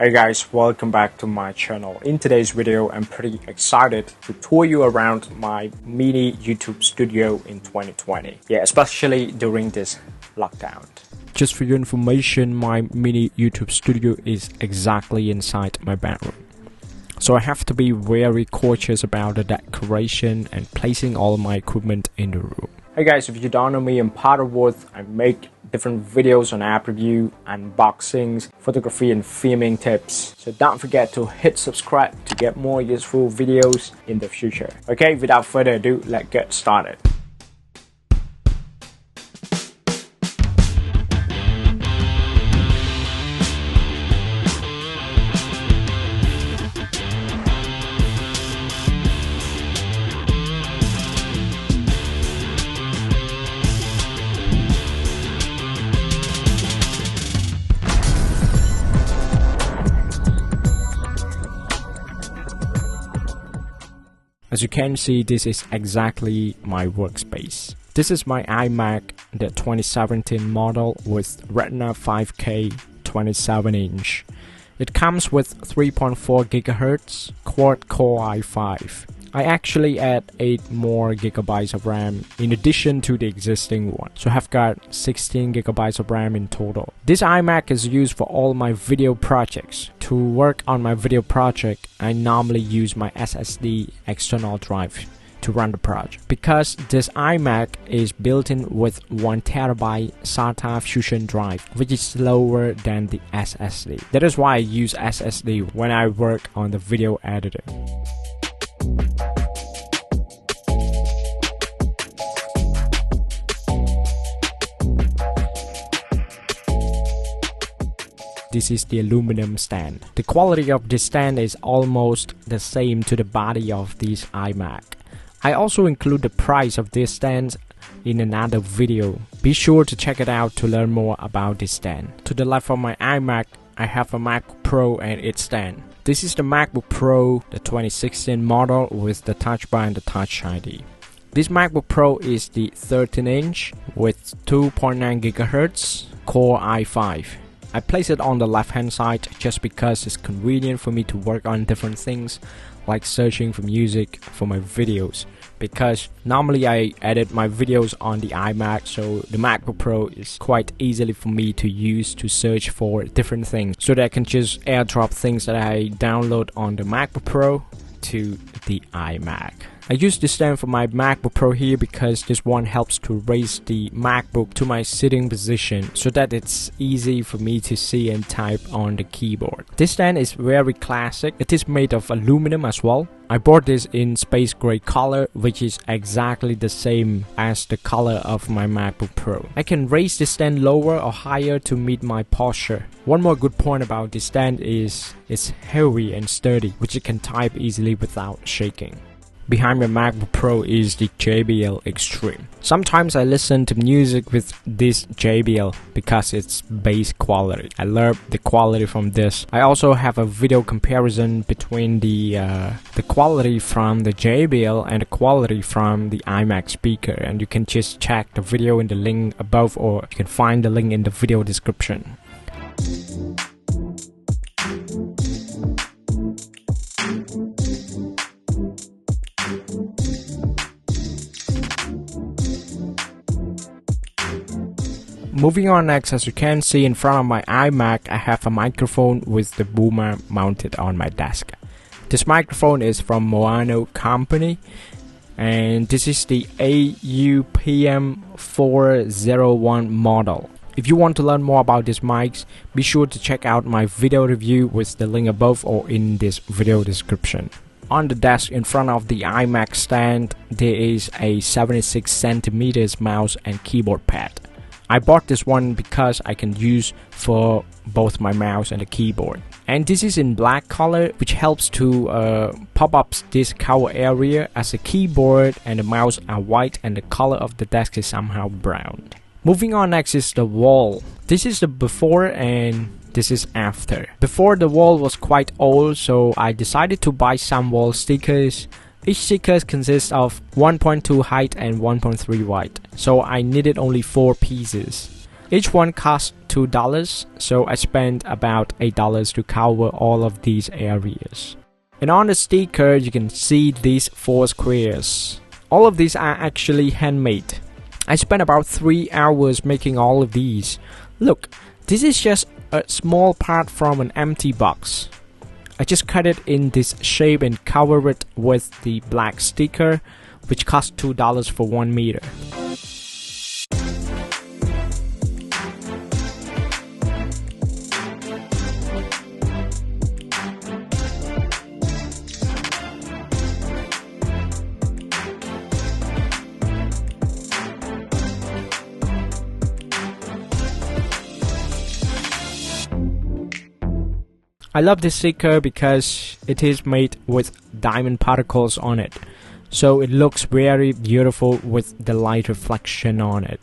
Hey guys, welcome back to my channel. In today's video, I'm pretty excited to tour you around my mini YouTube studio in 2020. Yeah, especially during this lockdown. Just for your information, my mini YouTube studio is exactly inside my bedroom. So I have to be very cautious about the decoration and placing all my equipment in the room. Hey guys, if you don't know me, I'm Paravuth. I make different videos on app review, unboxings, photography and filming tips. So don't forget to hit subscribe to get more useful videos in the future. Okay, without further ado, let's get started. As you can see, this is exactly my workspace. This is my iMac, the 2017 model with Retina 5K 27-inch. It comes with 3.4 GHz quad-core i5. I actually add 8 more GB of RAM in addition to the existing one, so I've got 16 GB of RAM in total. This iMac is used for all my video projects. To work on my video project, I normally use my SSD external drive to run the project. Because this iMac is built in with 1TB SATA Fusion drive, which is slower than the SSD. That is why I use SSD when I work on the video editing. This is the aluminum stand. The quality of this stand is almost the same to the body of this iMac. I also include the price of this stand in another video. Be sure to check it out to learn more about this stand. To the left of my iMac, I have a MacBook Pro and its stand. This is the MacBook Pro, the 2016 model with the Touch Bar and the Touch ID. This MacBook Pro is the 13-inch with 2.9 GHz Core i5. I place it on the left hand side just because it's convenient for me to work on different things like searching for music for my videos, because normally I edit my videos on the iMac, so the MacBook Pro is quite easily for me to use to search for different things, so that I can just airdrop things that I download on the MacBook Pro to the iMac. I use this stand for my MacBook Pro here because this one helps to raise the MacBook to my sitting position so that it's easy for me to see and type on the keyboard. This stand is very classic. It is made of aluminum as well. I bought this in space gray color, which is exactly the same as the color of my MacBook Pro. I can raise the stand lower or higher to meet my posture. One more good point about this stand is it's heavy and sturdy, which you can type easily without shaking. Behind my MacBook Pro is the JBL Extreme. Sometimes I listen to music with this JBL because it's bass quality. I love the quality from this. I also have a video comparison between the quality from the JBL and the quality from the iMac speaker, and you can just check the video in the link above, or you can find the link in the video description. Moving on next, as you can see in front of my iMac, I have a microphone with the boomer mounted on my desk. This microphone is from Moano company, and this is the AUPM 401 model. If you want to learn more about these mics, be sure to check out my video review with the link above or in this video description. On the desk in front of the iMac stand, there is a 76cm mouse and keyboard pad. I bought this one because I can use for both my mouse and the keyboard. And this is in black color, which helps to pop up this cover area, as the keyboard and the mouse are white and the color of the desk is somehow brown. Moving on next is the wall. This is the before and this is after. Before, the wall was quite old, so I decided to buy some wall stickers. Each sticker consists of 1.2 height and 1.3 wide, so I needed only 4 pieces. Each one costs $2, so I spent about $8 to cover all of these areas. And on the sticker you can see these 4 squares. All of these are actually handmade. I spent about 3 hours making all of these. Look, this is just a small part from an empty box. I just cut it in this shape and cover it with the black sticker, which cost $2 for 1 meter. I love this sticker because it is made with diamond particles on it, so it looks very beautiful with the light reflection on it.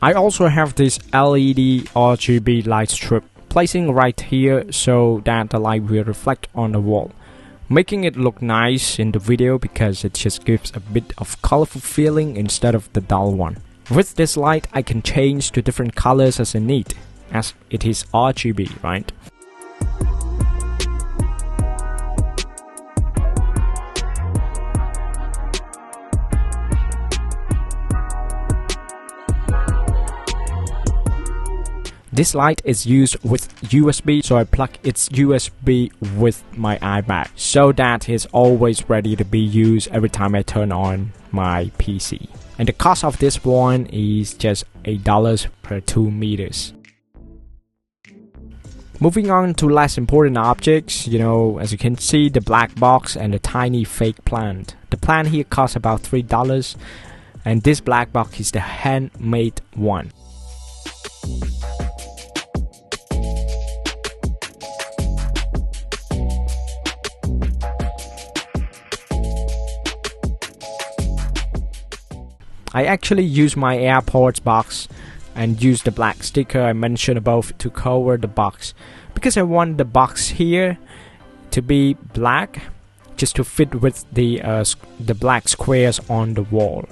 I also have this LED RGB light strip placing right here so that the light will reflect on the wall, making it look nice in the video because it just gives a bit of colorful feeling instead of the dull one. With this light I can change to different colors as I need, as it is RGB, right? This light is used with USB, so I plug its USB with my iMac so that it's always ready to be used every time I turn on my PC. And the cost of this one is just $8 per 2 meters. Moving on to less important objects, as you can see, the black box and the tiny fake plant. The plant here costs about $3, and this black box is the handmade one. I actually use my AirPods box and use the black sticker I mentioned above to cover the box, because I want the box here to be black just to fit with the black squares on the wall.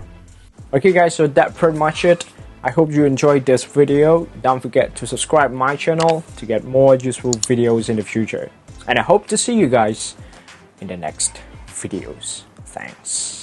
Okay guys, so that's pretty much it. I hope you enjoyed this video. Don't forget to subscribe my channel to get more useful videos in the future. And I hope to see you guys in the next videos. Thanks.